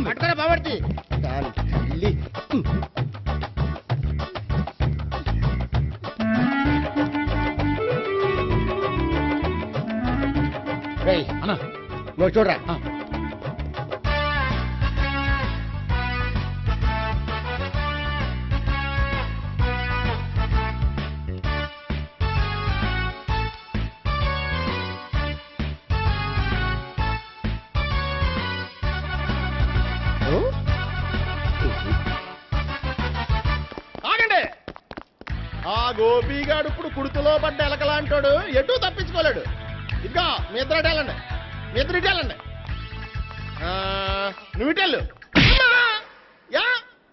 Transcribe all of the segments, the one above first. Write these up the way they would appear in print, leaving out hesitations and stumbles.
పట్టుకోరా బావర్తి దాని తల్లి. రేయ్ అన్నా నువ్వు చూడరా. ఆగండి. ఆ గోపిగాడు ఇప్పుడు కుడుతులో పడ్డ ఎలకలాంటాడు, ఎటు తప్పించుకోలేడు. ఇదిగో మీ ఇద్దరు ఇటెళ్ళండి, మీ ఇద్దరు ఇటెళ్ళండి. నువ్వు ఇటెళ్ళు. యా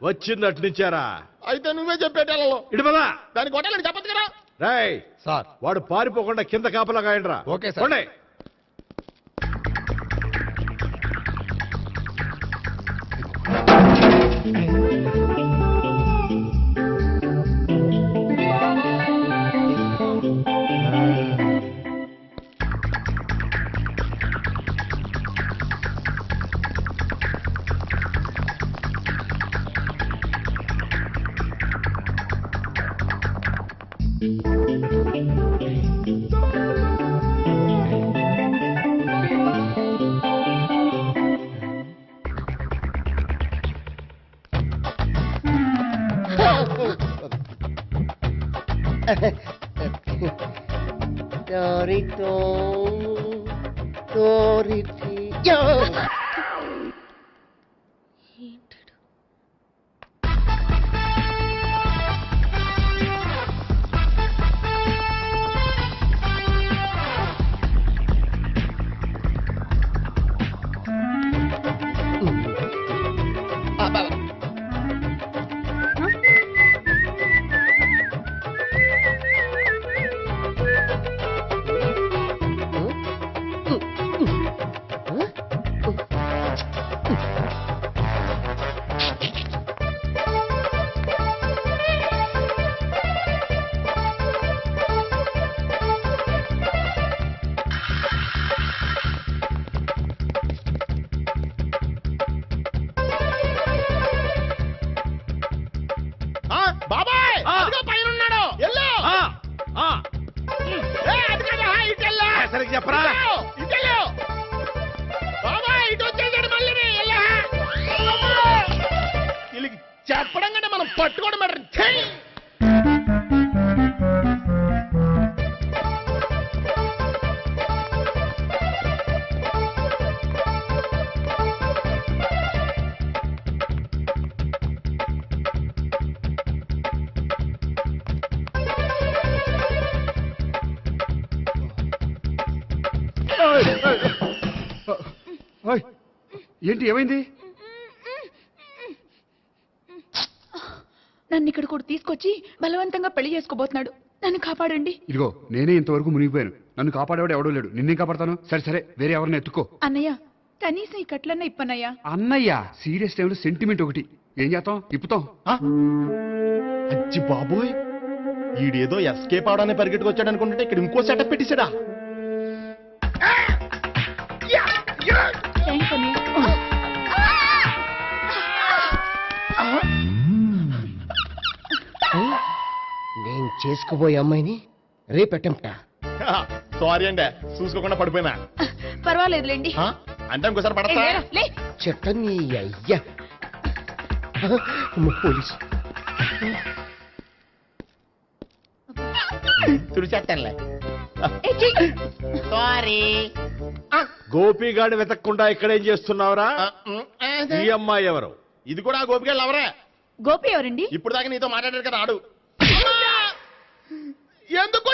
వచ్చింది అటు నుంచారా? అయితే నువ్వే చెప్పేటెళ్ళలో ఇటు పదా. దాన్ని కొట్టాలని చెప్పదు కదా. రాయ్ సార్. వాడు పారిపోకుండా కింద కాపలా కాయండిరా. Okay sir. పోండి. Torito, Toriti. బాబాయ్ పైన ఉన్నాడు. ఎల్లో సరిగ్గా చెప్పరా? ఇటెళ్ళు బాబాయ్. ఇటు వచ్చేసాడు మళ్ళీ. వీళ్ళకి చెప్పడం కంటే మనం పట్టుకోవడం బెటర్. ఏంటి ఏమైంది? నన్ను ఇక్కడ కూడా తీసుకొచ్చి బలవంతంగా పెళ్లి చేసుకోబోతున్నాడు. నన్ను కాపాడండి. ఇదిగో నేనే ఇంతవరకు మునిగిపోయాను. నన్ను కాపాడేవాడు ఎవడో లేడు. నిన్నే కాపాడతాను. సరే సరే వేరే ఎవరిని ఎత్తుకో. అన్నయ్య కనీసం ఈ కట్లన్నా ఇప్పన్నయ్యా. అన్నయ్య సీరియస్ టైంలో సెంటిమెంట్ ఒకటి. ఏం చేస్తాం? ఇప్పుతాం. అచ్చి బాబోయ్, ఈడేదో ఎస్కేప్ అవడానికి పరిగెట్టుకొచ్చాడు అనుకుంటే ఇక్కడ ఇంకో సెటప్ పెట్టేశాడా? థ్యాంక్స్ అన్నయ్య. నేను చేసుకోబోయే అమ్మాయిని రేపెట్టంట. సారీ అండి, చూసుకోకుండా పడిపోయినా. పర్వాలేదులేండి. అంటే ఇంకోసారి ఏ, పడతా. లేరా, లే. చెట్ట నీ అయ్యా. పోలీసు తుడిచేస్తానులే. ఏ, చెయ్. సారీ. గోపిగాడి వెతకకుండా ఇక్కడేం చేస్తున్నావురా? ఈ అమ్మాయి ఎవరు? ఇది కూడా ఆ గోపిగాళ్ళు ఎవరే? గోపి ఎవరండి? ఇప్పుడు దాకా నీతో మాట్లాడారు కదా ఆడు. ఎందుకు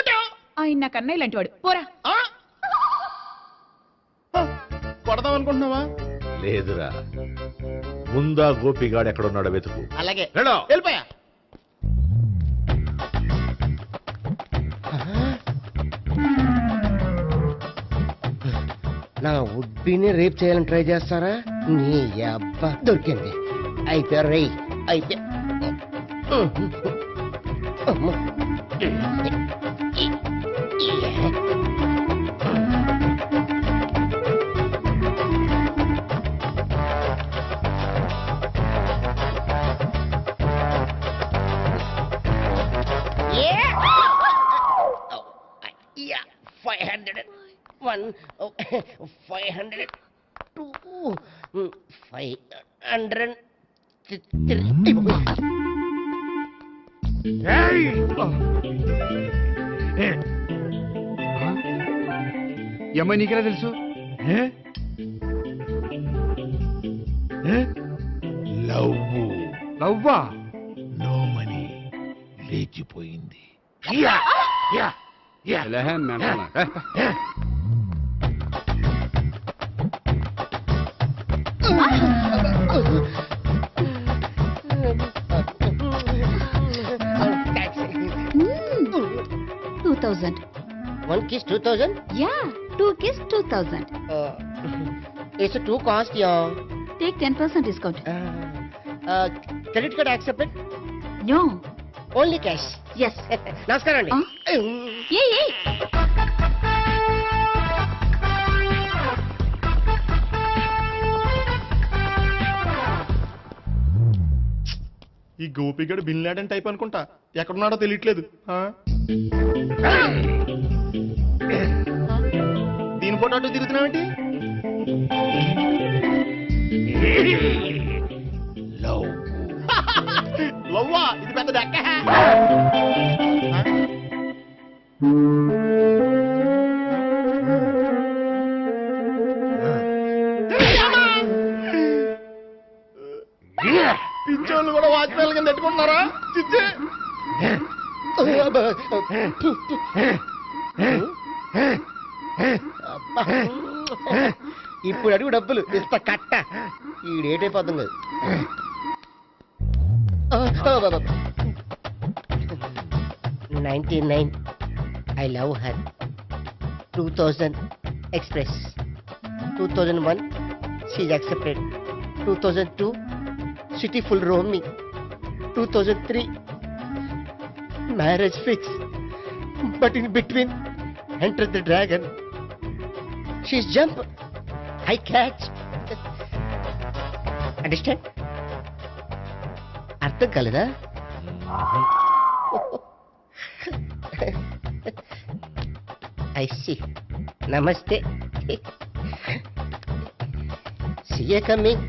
ఆయన నాకు అన్నయ్య లాంటి వాడు. పోరా. కొడదాం అనుకుంటున్నావా? లేదురా, ముందా గోపిగాడు ఎక్కడున్నాడో వెతుకు. అలాగే వెళ్ళు. వెళ్ళిపోయా. నా ఉడ్బీని రేప్ చేయాలని ట్రై చేస్తారా? నీ అబ్బా దొరికింది. అయిపోయారు రై. అయిపోయా. 1 500 2 500 ఈ అమ్మాయి నీకెలా తెలుసు లవ్వా నో మనీ లేచిపోయింది. $2,000. 1 kiss 2000. Yeah, 2 kiss 2,000. It's a 2 cost, yeah. Take 10% discount. Credit card accepted? No. Only cash. Yes. నమస్కారం అండి. Hey. ఈ గోపిగడు బిన్ లాడెన్ టైప్ అనుకుంటా, ఎక్కడున్నాడో తెలియట్లేదు. దీని ఫోటో అటు తిరుగుతున్నావేంటి? లవ్వా, ఇది పెద్ద డెక్క. పిచ్చోళ్ళు కూడా వాచ్మెన్ కింద పెట్టుకుంటున్నారా? చిచ్చే ఇప్పుడు అడుగు డబ్బులు ఇస్తా కట్ట. ఈ డేట్ అయిపోతుంది కదా. 99 I love her. 2000 express. 2001 she's accepted. 2002 city full roaming. 2003 marriage fix. But in between entered the dragon. She's jump, I catch. Understand? అర్థం కాలేదా? I see. Namaste. See you coming.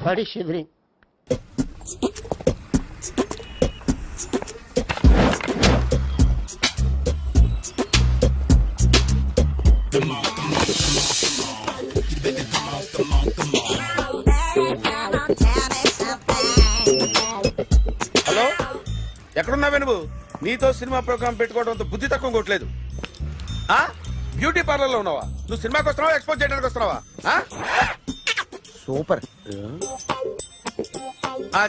Body shivering. Hello, ఎక్కడున్నావే నువ్వు? నీతో cinema programme పెట్టుకోవడంతో బుద్ధి తక్కువ కొట్టలేదు. Beauty parlour లో ఉన్నావా? నువ్వు సినిమాకి వస్తున్నావా, ఎక్స్పోజ్ చేయడానికి వస్తున్నావా? సూపర్.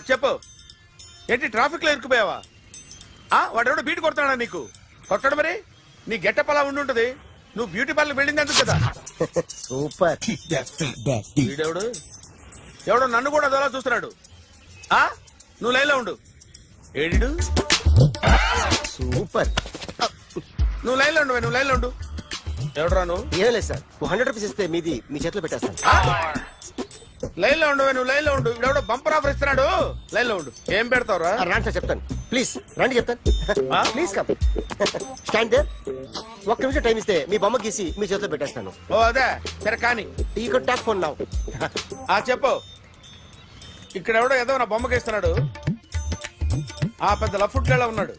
చెప్పు, ఏంటి ట్రాఫిక్ లో ఇరుక్కుపోయావా? వాడెవడో బీట్ కొడుతున్నాడా నీకు? కొట్టడు మరి. నీ గెట్టప్ అలా ఉండి ఉంటది. నువ్వు బ్యూటీ పార్లర్ వెళ్ళింది ఎందుకు కదా? సూపర్. వీడెవడు? ఎవడో నన్ను కూడా అదోలా చూస్తున్నాడు. నువ్వు లైన్ లో ఉండు. ఏడు సూపర్. నువ్వు లైన్ లో ఉండు. నువ్వు లైన్ లో ఉండు. ఎవడరా నువ్వు? ఏం లేదు సార్, 100 రూపీస్ ఇస్తే మీది మీ చేతిలో పెట్టేస్తాను. లైన్ లో ఉండు. నువ్వు లైన్ లో ఉండు. ఇవిడెవడో బంపర్ ఆఫర్ ఇస్తున్నాడు. లైన్ లో ఉండు. ఏం పెడతావురా? రాండి సార్, చెప్తాను. ప్లీజ్ రండి, చెప్తాను. Please come. Stand there. 1 నిమిషం టైం ఇస్తే మీ బొమ్మ గీసి మీ చేతిలో పెట్టేస్తాను. ఓ అదే సరే కానీ. ఈ కుడ్ టాక్ ఫోన్ నౌ. చెప్పు. ఇక్కడ ఎవడో ఏదో నా బొమ్మకి ఇస్తున్నాడు. పెద్ద లఫుట్ గేళ ఉన్నాడు.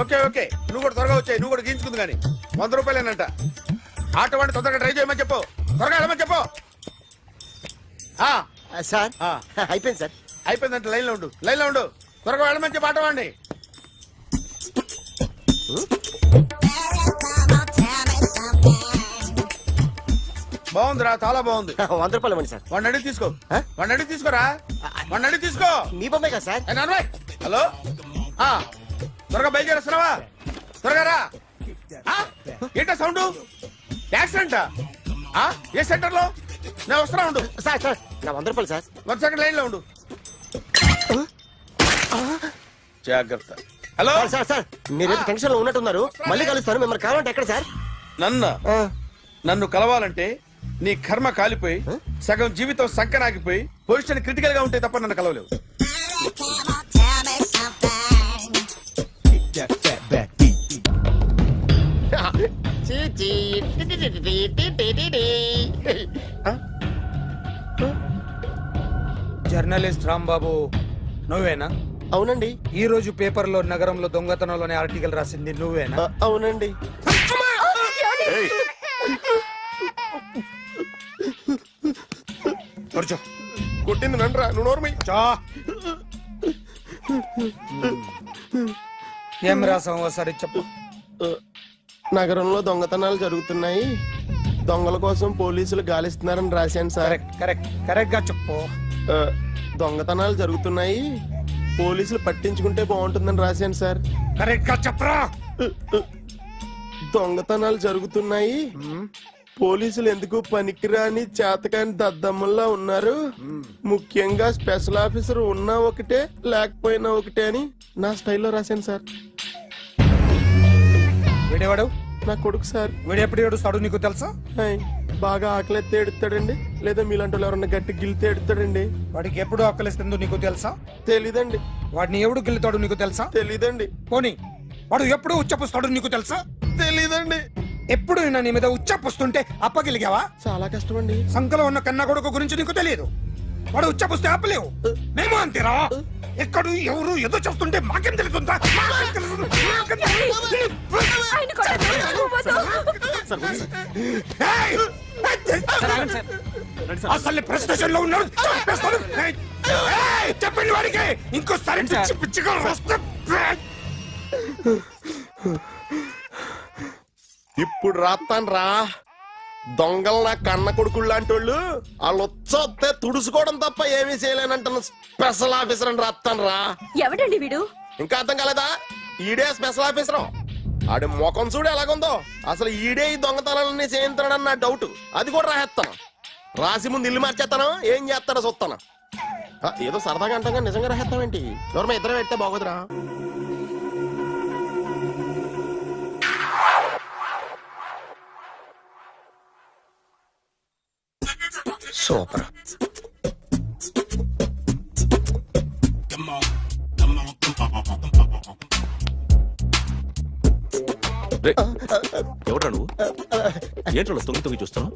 ఓకే ఓకే, నువ్వు కూడా త్వరగా వచ్చాయి. నువ్వు కూడా గీంచుకుంది కానీ 100 రూపాయలేనంట. ఆటో వాడిని తొందరగా డ్రైవ్ చేయమని చెప్పు. త్వరగా వెళ్ళమని చెప్పు. సార్ అయిపోయింది సార్. అయిపోయిందంటే లైన్ లో ఉండు. లైన్ లో ఉండు. త్వరగా వెళ్ళమని చెప్పు ఆటో వాడిని. బాగుందిరా, చాలా బాగుంది. 100 రూపాయలు ఇవ్వండి సార్. వాడిని అడిగి తీసుకో. వాడిని అడిగి తీసుకోరా. వాడిని అడిగి తీసుకో. మీ బొమ్మే కదా సార్. హలో, త్వరగా బయలుదేరేస్తున్నావా? త్వరగా రా. ఏంటా సౌండ్? యాక్సిడెంటా? ఏ సెంటర్ లో? నేను వస్తున్నా ఉండు. సార్ సార్ నా 100 రూపాయలు సార్. 1 సెకండ్ లైన్ లో ఉండు. జాగ్రత్త. హలో సార్ సార్ సార్ మీరేదో టెన్షన్ లో ఉన్నట్టున్నారు. మళ్ళీ కలుస్తాను. మిమ్మల్ని కావాలంటే ఎక్కడ సార్? నన్ను కలవాలంటే నీ కర్మ కాలిపోయి సగం జీవితం సంకనాగిపోయి పొజిషన్ క్రిటికల్ గా ఉంటే తప్ప నన్ను కలవలేవు. జర్నలిస్ట్ రాంబాబు నువ్వేనా? అవునండి. ఈ రోజు పేపర్లో నగరంలో దొంగతనంలోనే ఆర్టికల్ రాసింది నువ్వేనా? అవునండి. కూర్చో. కొట్టింది నండ్రా, నువ్వు నోర్మి. చా. ఏం రాసావు ఒకసారి చెప్పు. నగరంలో దొంగతనాలు జరుగుతున్నాయి, దొంగల కోసం పోలీసులు గాలిస్తున్నారని రాశాను సార్. కరెక్ట్ గా చెప్పు. దొంగతనాలు జరుగుతున్నాయి, పోలీసులు పట్టించుకుంటే బాగుంటుందని రాశాను సార్. కరెక్ట్ గా చెప్పరా. దొంగతనాలు జరుగుతున్నాయి, పోలీసులు ఎందుకు పనికిరాని చేతకాని దద్దమ్మల్లా ఉన్నారు, ముఖ్యంగా స్పెషల్ ఆఫీసర్ ఉన్నా ఒకటే లేకపోయినా ఒకటే అని నా స్టైల్లో రాశాను సార్. వీడేవాడు? నా కొడుకు సార్. వీడు ఎప్పుడు ఏడుస్తాడు నీకు తెలుసా? హాయ్, బాగా ఆకలిస్తే ఎడుతాడండి, లేదా మీలాంటి వాళ్ళు ఎవరన్నా గట్టి గిల్తే ఎడుతాడండి. వాడికి ఎప్పుడు ఆకలిస్తుందో నీకు తెలుసా? తెలీదండి. వాడిని ఎవడు గిల్లుతాడు నీకు తెలుసా? తెలీదండి. పోనీ వాడు ఎప్పుడు ఉచ్చపుస్తాడు నీకు తెలుసా? తెలీదండి. ఎప్పుడు నీ మీద ఉచ్చపుస్తుంటే అప్పగిలిగావా? చాలా కష్టం అండి. సంకలో ఉన్న కన్నా కొడుకు గురించి నీకు తెలియదు. వాడు ఉచ్చపుస్తే ఆపలేవు. మేము అంతేరా. ఎక్కడు ఎవరు ఏదో చేస్తుంటే మాకేం తెలుస్తుందా? అసలు ప్రెస్టేషన్ లో ఉన్నాడు. చెప్పండి వాడికి ఇంకోసారి పిచ్చి పిచ్చిగా వస్తే. ఇప్పుడు రాస్తాను రా. దొంగలు నా కన్న కొడుకులు లాంటి వాళ్ళు, వాళ్ళు వచ్చొస్తే తుడుచుకోవడం తప్ప ఏమీ చేయలేనంటున్న స్పెషల్ ఆఫీసర్ అని రాస్తాను రా. ఎవడండి వీడు? ఇంకా అర్థం కాలేదా? ఈడే స్పెషల్ ఆఫీసర్. ఆడి ముఖం చూడు ఎలాగుందో. అసలు ఈడే ఈ దొంగతనాలన్నీ చేయించాడని నా డౌట్. అది కూడా రాసేస్తాను. రాసి ముందు ఇల్లు మార్చేస్తాను, ఏం చేస్తాడో చూస్తాను. ఏదో సరదాగా అంటాం, నిజంగా రాసేస్తామేంటి? ఎవరు ఇద్దరం పెడితే బాగోదురా. సూపర్. ఎవడ్రా నువ్వు? ఏంట్రోలో తొంగి చూస్తున్నావు?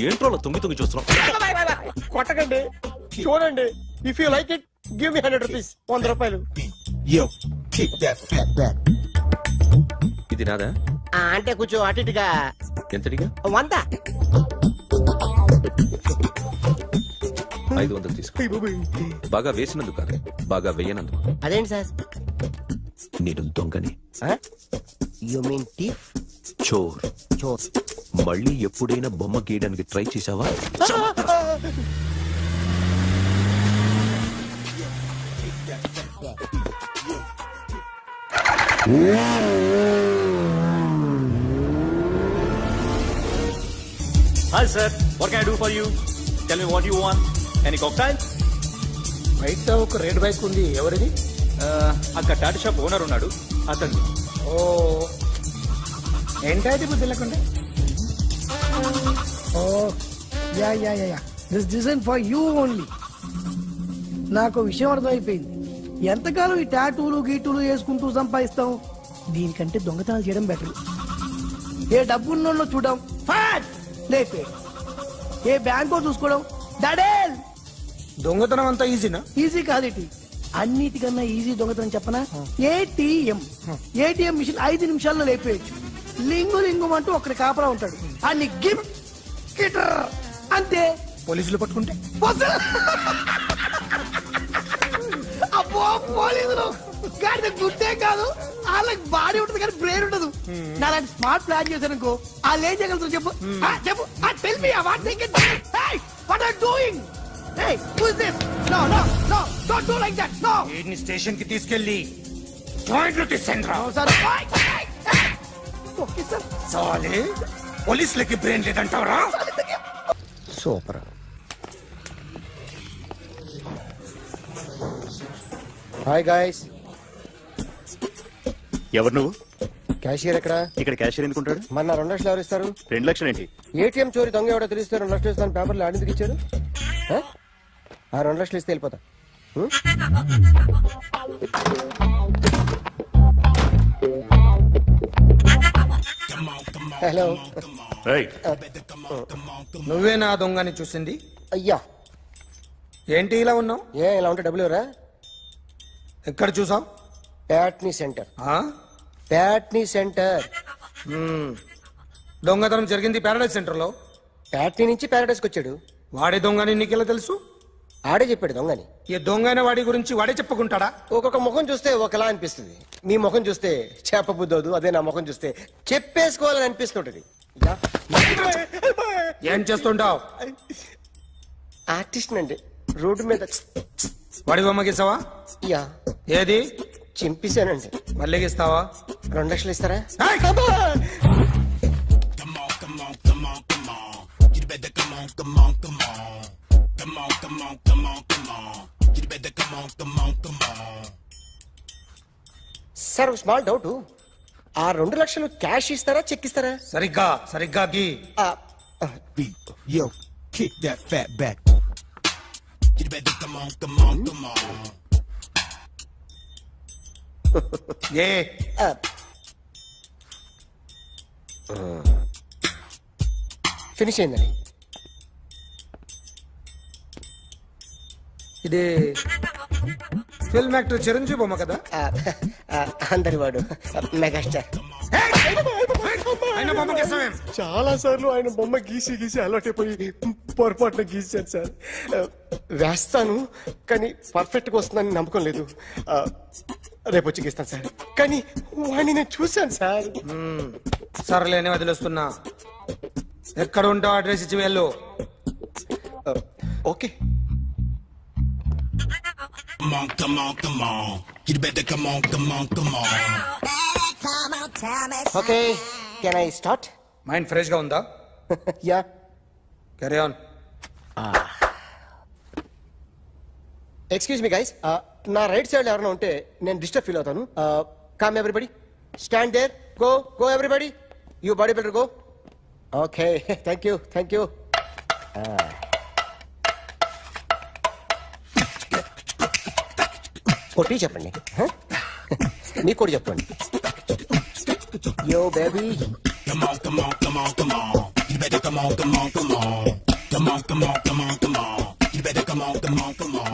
ఏంట్రోలో తొంగి చూస్తున్నావు? కొట్టకండి, చూడండి. If you like it give me 100 rupees. 100 రూపాయలు. ఇది నాదా? అంటే కొంచెం అటు ఇటుగా. ఎంతడిగా? 100. 500 తీసుకో. బాగా వేసినందుకు కాదు, బాగా వేయనందుకు. అదేంటి సార్? నేను దొంగని. You mean thief? చోర్. చోర్. మళ్ళీ ఎప్పుడైనా బొమ్మ గీయడానికి ట్రై చేసావా? Hi sir, what can I do for you? Tell me what you want. Any cocktail? బయట ఒక రెడ్ బైక్ ఉంది, ఎవరిది? అక్కడ టాటా షాప్ ఓనర్ ఉన్నాడు, అతను. ఓ ఏంటది బుద్ధి లేకుండా? ఓ yeah yeah yeah yeah this design for you only. నాకు విషయం అర్థమైపోయింది. ఎంతకాలం ఈ టాటూలు గీటూలు వేసుకుంటూ సంపాదిస్తాం? దీనికంటే దొంగతనాలు చేయడం బెటర్. ఏ డబ్బున్నోళ్ళు చూడడం ఫాట్ లేపే, ఏ బ్యాంకో చూసుకోవడం డడేల్. దొంగతనం అంతా ఈజీనా? ఈజీ కాదేటి, అన్నిటికన్నా ఈజీ దొంగతనం చెప్పనా? ఏటీఎం. ఏటీఎం మిషన్ 5 నిమిషాల్లో లేపేయచ్చు. లింగు లింగు అంటూ ఒకటి కాపలా ఉంటాడు, అన్ని గిమ్ గిటర్ అంతే. పోలీసులు పట్టుకుంటే అబ్బో పోలీసులు గాడి గుర్తే కాదు, వాళ్ళకి బాడీ ఉంటుంది కానీ బ్రెయిన్ ఉండదు. నాలాంటి స్మార్ట్ ప్లాన్ చేశానుకో, వాళ్ళు ఏం చేయగలుగుతారు చెప్పు? చెప్పు. Tell me what they can. Hey what are doing? Hey who is this? No no no don't do like that. No. వీడిని స్టేషన్ కి తీసుకెళ్ళి జాయింట్ లో తీసుకెళ్ళరా. Sir okay sir. సాలే పోలీసులకి బ్రెయిన్ లేదంటావరా? సూపర్. Hi guys. ఎవరు నువ్వు? క్యాషియర్ ఎక్కడ? ఇక్కడ క్యాషియర్ ఎందుకుంటాడు? మన 2 లక్షలు ఎవరు ఇస్తారు? 2 లక్షలు ఏంటి? ఏటీఎం చోరీ దొంగ ఎవడో తెలిస్తే 2 లక్షలు ఇస్తాను పేపర్లు ఆడిందుకు ఇచ్చారు. ఆ 2 లక్షలు ఇస్తే వెళ్ళిపోతా. హలో నువ్వే నా దొంగని చూసింది? అయ్యా ఏంటి ఇలా ఉన్నావు? ఏ ఇలా ఉంటే డబ్బులు ఎవరా? ఎక్కడ చూసావు? ప్యాట్నీ సెంటర్. ప్యాట్నీ సెంటర్. దొంగతనం జరిగింది ప్యారడైజ్ సెంటర్ లో. ప్యాట్నీ నుంచి ప్యారడైస్కి వచ్చాడు. వాడే దొంగని నీకెలా తెలుసు? ఆడే చెప్పాడు దొంగని. ఈ దొంగైన వాడి గురించి వాడే చెప్పుకుంటాడా? ఒక్కొక్క ముఖం చూస్తే ఒకలా అనిపిస్తుంది. మీ ముఖం చూస్తే చేపబుద్దోదు, అదే నా ముఖం చూస్తే చెప్పేసుకోవాలని అనిపిస్తుంటది. ఏం చేస్తుంటావు? ఆర్టిస్ట్ అండి. రోడ్డు మీద వాడి బొమ్మ గీసావా? యా. ఏది? చింపేశానండి. మళ్ళీ గీస్తావా? 2 లక్షలు ఇస్తారా? సార్ స్మాల్ డౌట్, ఆ 2 లక్షలు క్యాష్ ఇస్తారా చెక్ ఇస్తారా? సరిగ్గా గీ. Yo, kick that fat back. You better come on. A finish అయిందండి. ఇది ఫిల్మ్ యాక్టర్ చిరంజీవి బొమ్మ కదా? అందరి వాడు మెగాస్టార్. ఆయన బొమ్మ గీసావేం? చాలా సార్లు ఆయన బొమ్మ గీసి అలవాటైపోయి పొరపాటున గీసాను సార్. వేస్తాను కానీ పర్ఫెక్ట్గా వస్తుందని నమ్మకం లేదు. రేపు వచ్చి గీస్తాను సార్. కానీ వాడిని నేను చూశాను సార్. సర్లేని వదిలేస్తున్నా. ఎక్కడ ఉంటావు అడ్రస్ ఇచ్చి వెళ్ళు. Okay. Okay, can I start? Mind fresh గా ఉందా? Yeah. Carry on. Excuse me guys, నా రైట్ సైడ్ ఎవరైనా ఉంటే నేను డిస్టర్బ్ ఫీల్ అవుతాను. Come everybody, stand there, go everybody, you body builder go. Okay, thank you. కొట్టి చెప్పండి. మీకు కూడా చెప్పండి. Yo baby,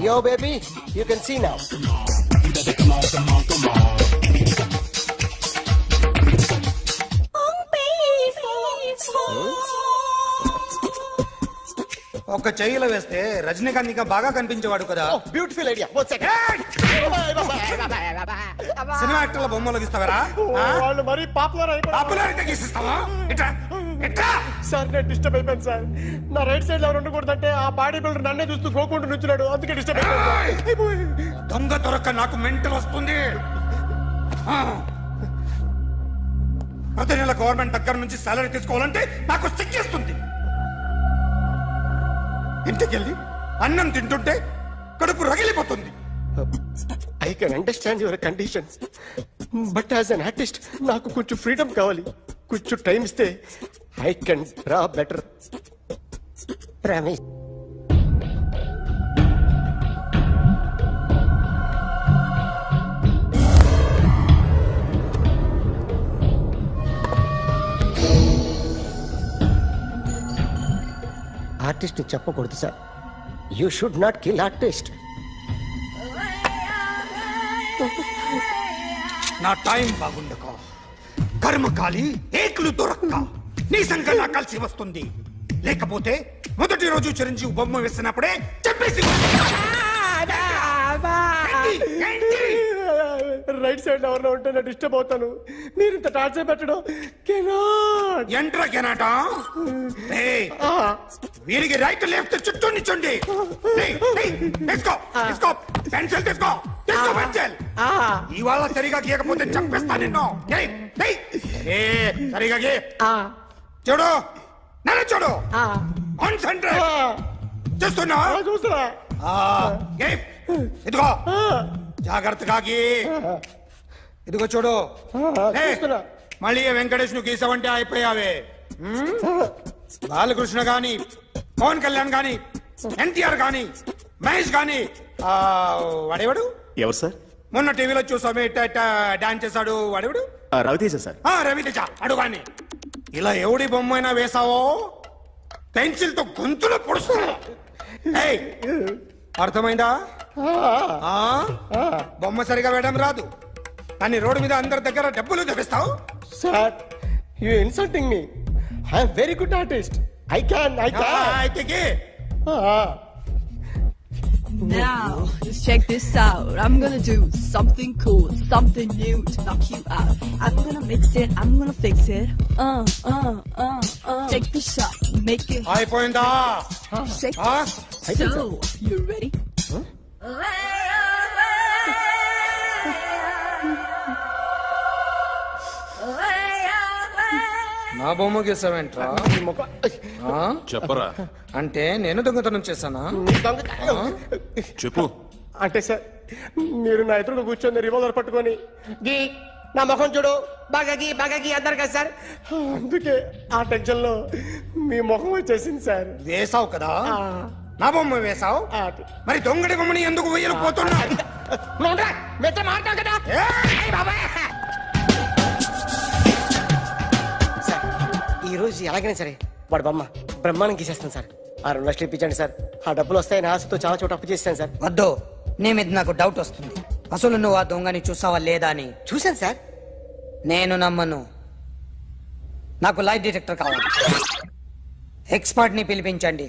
yo baby, you can see now. ఒక చెయ్యిలో వేస్తే రజనీకాంత్ ఇంకా బాగా కనిపించేవాడు కదా. Beautiful idea. One second. Cinema యాక్టర్ల బొమ్మలు గీస్తావరా? వాళ్ళు మరి పాపులర్ అయితే గీసిస్తావా? సార్ నేను డిస్టర్బ్ అయిపోయాను సార్. నా రైట్ సైడ్ ఎవరు ఉండకూడదంటే ఆ బాడీ బిల్డర్ నన్నే చూస్తూ గోకుంటూ నుంచున్నాడు, అందుకే డిస్టర్బ్ అయిపోయాను. దొంగ దొరక్క నాకు మెంటల్ వస్తుంది. ప్రతి నెల గవర్నమెంట్ దగ్గర నుంచి సాలరీ తీసుకోవాలంటే నాకు సిగ్గేస్తుంది. ఇంటికెళ్ళి అన్నం తింటుంటే కడుపు రగిలిపోతుంది. I can understand your conditions, but as an artist నాకు కొంచెం ఫ్రీడమ్ కావాలి. కొంచెం టైం ఇస్తే I can draw better. Promise. Artist చెప్పకూడదు sir. You should not kill artist. నా టైం బాగుండక కర్మకాలి ఏకులు దొరక్క నీ సంఘం నాకు కలిసి వస్తుంది. లేకపోతే మొదటి రోజు చిరంజీవి బొమ్మ వేసినప్పుడే చెప్పేసి రైట్ సైడ్ ఎవరిలో ఉంటే నేను డిస్టర్బ్ అవుతాను. మీరు ఇంత టార్చర్ పెట్టడం ఎంట్రా కెనాట. వీరికి రైట్ లెఫ్ట్ చుట్టూ నిచ్చండి. పెన్సిల్ తీసుకో పెన్సిల్. ఇవాళ సరిగా గీయకపోతే చంపేస్తా నిన్ను. సరిగా గీ. చూడు నన్ను చూడు. కాన్సంట్రేట్ చూస్తున్నా. ఇదిగో జాగ్రత్తగా గీ. ఇదిగో చూడు. మళ్ళీ వెంకటేష్ ను గీసావంటే అయిపోయావే. బాలకృష్ణ గాని, పవన్ కళ్యాణ్ గాని, ఎన్టీఆర్ గాని, మహేష్ గాని, వాడేవాడు ఎవరు సార్? మొన్న టీవీలో చూసామే డాన్స్ చేశాడు వాడేవాడు? రవితేజ సార్. రవితేజ అడుగాని. ఇలా ఎవడి బొమ్మైనా వేసావో పెన్సిల్ తో గొంతులో పొడుస్తున్నా. ఏయ్, అర్థమైందా? బొమ్మ సరిగా వేయడం రాదు కానీ రోడ్డు మీద అందరి దగ్గర డబ్బులు తెప్పిస్తావు. Sir you insulting me. I'm very good artist. I can అయితే Now, just check this out. I'm gonna do something cool, something new to knock you out. I'm gonna mix it, I'm gonna fix it. Take the shot, make it అయిపోయిందా? shake it. So, you ready? నా బొమ్మ గీసావేంట్రా? చెప్పరా. అంటే నేను దొంగతనం చేశానా? చెప్పు. అంటే సార్ మీరు నా ఎదురుగా కూర్చొని రివాల్వర్ పట్టుకొని గీ నా ముఖం చూడు బాగా గీ అన్నారు కదా సార్. అందుకే ఆ టెన్షన్ లో మీ ముఖం వచ్చేసింది సార్. వేసావు కదా, నా బొమ్మ వేసావు. మరి దొంగడి బొమ్మని ఎందుకు వేయలు పోతున్నా? సార్ ఈ రోజు ఎలాగైనా సరే వాడు బొమ్మ బ్రహ్మాండం గీసేస్తాను సార్. 6 లక్షలు ఇప్పించండి సార్. ఆ డబ్బులు వస్తాయని ఆశతో చాలా చోట అప్పు చేస్తాను సార్. వద్దు, నీ మీద నాకు డౌట్ వస్తుంది. అసలు నువ్వు ఆ దొంగని చూసావా లేదా అని. చూశాను సార్. నేను నమ్మను. నాకు లైట్ డిటెక్టర్ కావాలి. ఎక్స్పర్ట్ ని పిలిపించండి.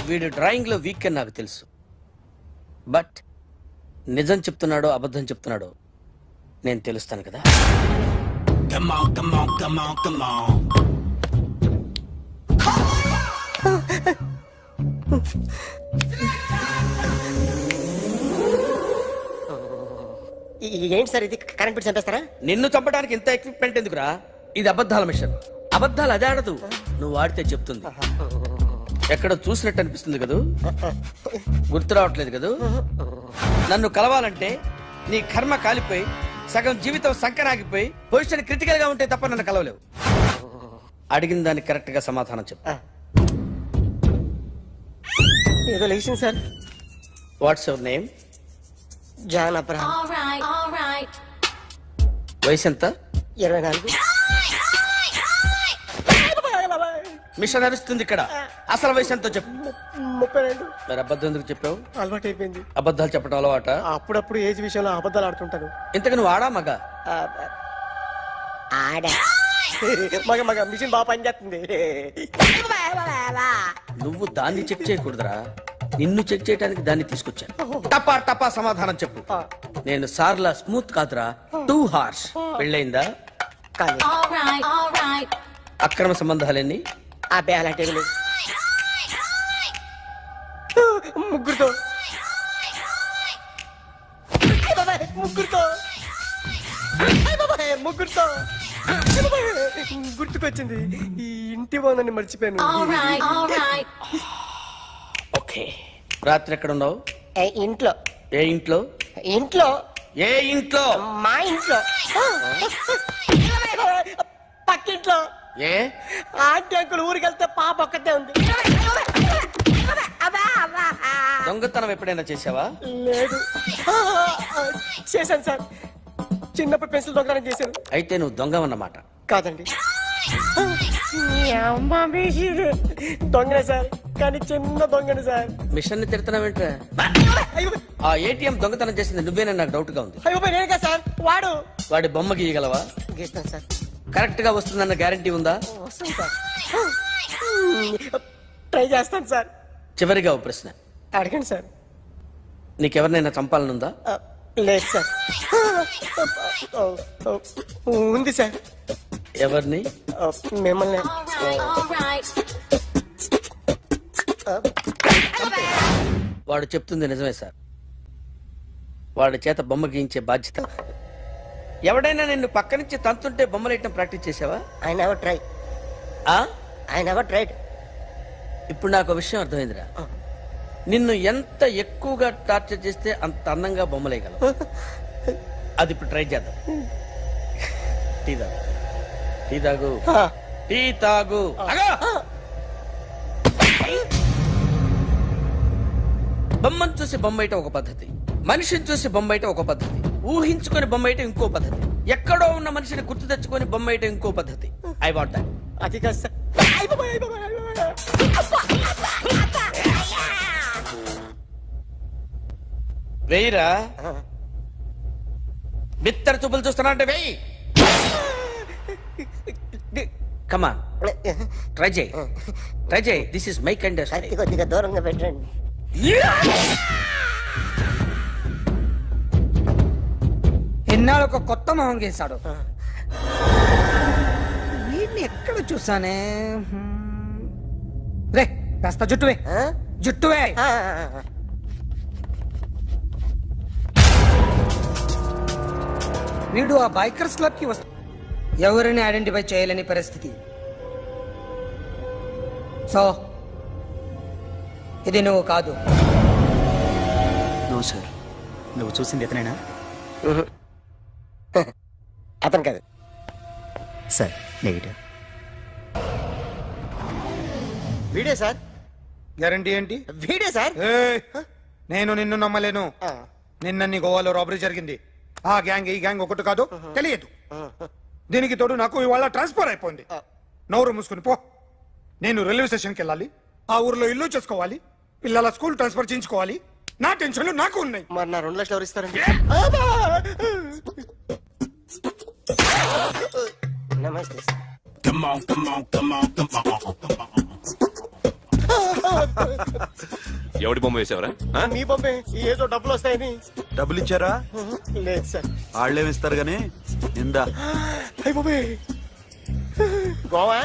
వీడు డ్రాయింగ్ లో వీక్ అని నాకు తెలుసు. బట్ నిజం చెప్తున్నాడో అబద్ధం చెప్తున్నాడో నేను తెలుస్తాను కదా. ఏంటి సార్ ఇది? కరెంట్ బిల్ చంపేస్తారా? నిన్ను చంపడానికి ఇంత ఎక్విప్మెంట్ ఎందుకురా? ఇది అబద్ధాల మిషన్. అబద్ధాలు అదే ఆడదు, నువ్వు ఆడితే చెప్తుంది. ఎక్కడ చూసినట్టు అనిపిస్తుంది కదూ, గుర్తు రావట్లేదు కదూ. నన్ను కలవాలంటే నీ కర్మ కాలిపోయి సగం జీవితం సంకరాగిపోయి పొజిషన్ క్రిటికల్ గా ఉంటే తప్ప నన్ను కలవలేవు. అడిగిన దానికి కరెక్ట్ గా సమాధానం చెప్పు. ఏదో లేచింది sir. What's your name? John Abraham. వయసు ఎంత? 24. మిషన్ నడుస్తుంది ఇక్కడ. అసలు వయసు ఎంతో చెప్పు. 32. మరి అబద్ధం ఎందుకు చెప్పావు? అలవాటు అయిపోయింది. అబద్ధాలు చెప్పడం అలవాట? అప్పుడప్పుడు ఏజ్ విషయంలో అబద్ధాలు ఆడుతుంటాను. ఇంతకు నువ్వు ఆడా మగ? ఆడా. మగ మిషన్ బాగా పనిచేస్తుంది. నువ్వు దాన్ని చెక్ చేయకూడదురా, నిన్ను చెక్ చేయడానికి దాన్ని తీసుకొచ్చాను. టపా టపా సమాధానం చెప్పు. నేను సార్లా స్మూత్ కాదురా, టూ హార్ష్. పెళ్ళయిందా? అక్రమ సంబంధాలన్నీ? అబ్బే అలాంటి ముగ్గురుతో గుర్తుకొచ్చింది. ఈ ఇంటి బాగుందని మర్చిపోయాను. ఓకే. రాత్రి ఎక్కడ ఉన్నావు? ఇంట్లో. ఏ ఇంట్లో? ఇంట్లో. ఏ ఇంట్లో? మా ఇంట్లో. పక్కింట్లో. ఏ ఆంటీ అంకుల్ ఊరికి వెళ్తే పాప ఒక్కతే ఉంది. దొంగతనం ఎప్పుడైనా చేసావా? లేదు. చేశాను సార్. చిన్నప్పుడు పెన్సిల్ దొంగతనం చేశాను. అయితే నువ్వు దొంగ అన్నమాట. కాదండి, దొంగనే సార్, కానీ చిన్న దొంగని సార్. మిషన్ ని తిడుతున్నావేంట్రా? ఆ ఏటీఎం దొంగతనం చేసింది నువ్వేనని నాకు డౌట్ గా ఉంది. అయ్యో నేనే సార్. వాడి బొమ్మ గీయగలవా? గీస్తాను సార్. కరెక్ట్ గా వస్తుందన్న గ్యారంటీ ఉందా? వస్తాను సార్. ట్రై చేస్తాను సార్. చివరిగా ఓ ప్రశ్న అడగండి సార్. నీకెవరినైనా చంపాలనుందా? లేదు సార్. ఉంది సార్. ఎవరిని? మిమ్మల్ని. వాడు చెప్తుంది నిజమే సార్. వాడి చేత బొమ్మ గీయించే బాధ్యత. ఎవడైనా నిన్ను పక్క నుంచి తంతుంటే బొమ్మలేయటం ప్రాక్టీస్ చేసావా? I never try. I never tried. ఇప్పుడు నాకు విషయం అర్థమైందిరా. నిన్ను ఎంత ఎక్కువగా టార్చర్ చేస్తే అంత అందంగా బొమ్మలేయగలవు. అది ఇప్పుడు ట్రై చేద్దాం. టీ తాగు. టీ తాగు. టీ తాగు. బొమ్మను చూసి బొమ్మేయటం ఒక పద్ధతి, మనిషిని చూసి బొమ్మేయటం ఒక పద్ధతి, ఊహించుకొని బొమ్మేయటం ఇంకో పద్ధతి, ఎక్కడో ఉన్న మనిషిని గుర్తు తెచ్చుకొని బొమ్మేయటం ఇంకో పద్ధతి. I want that. అది కాదు సార్. వెయ్యిరా. బిత్తర చూపులు చూస్తున్నా అంటే వెయ్యి. కమాన్, ట్రై చేయి, ట్రై చేయి. This is my kind. కొద్దిగా దూరంగా పెట్టండి. ఎన్నాళ్ళు ఒక కొత్త మొహం గీశాడు. వీడిని ఎక్కడ చూసానే? రే కాస్త జుట్టువే, జుట్టువే. వీడు ఆ బైకర్స్ క్లబ్ కి వస్తా, ఎవరిని ఐడెంటిఫై చేయలేని పరిస్థితి. సో ఇది నువ్వు కాదు. నో సార్, నువ్వు చూసింది ఎతనేనా? అతను కాదు సార్, నెగిటివ్. వీడే సార్. గ్యారంటీ ఏంటి? వీడే సార్. నేను నిన్ను నమ్మలేను. నిన్న నీ గోవాలో రాబరీ జరిగింది. ఆ గ్యాంగ్ ఈ గ్యాంగ్ ఒకటి కాదు, తెలియదు. దీనికి తోడు నాకు ఇవాళ ట్రాన్స్ఫర్ అయిపోయింది. నోరు మూసుకుని పో. నేను రైల్వే స్టేషన్కి వెళ్ళాలి, ఆ ఊర్లో ఇల్లు చేసుకోవాలి, పిల్లల స్కూల్ ట్రాన్స్ఫర్ చేయించుకోవాలి. నా టెన్షన్లు నాకు ఉన్నాయి. మరి నా 2 లక్షలు ఎవరు ఇస్తారండి? నమస్తే సార్. ఎవడి బొమ్మ వేసావరా? మీ బొమ్మే. ఏదో డబ్బులు వస్తాయని. డబ్బులు ఇచ్చారా? లేదు సార్. వాళ్ళేమిస్తారు గానీ ఇందా. అయ్య బాబే, గోవా.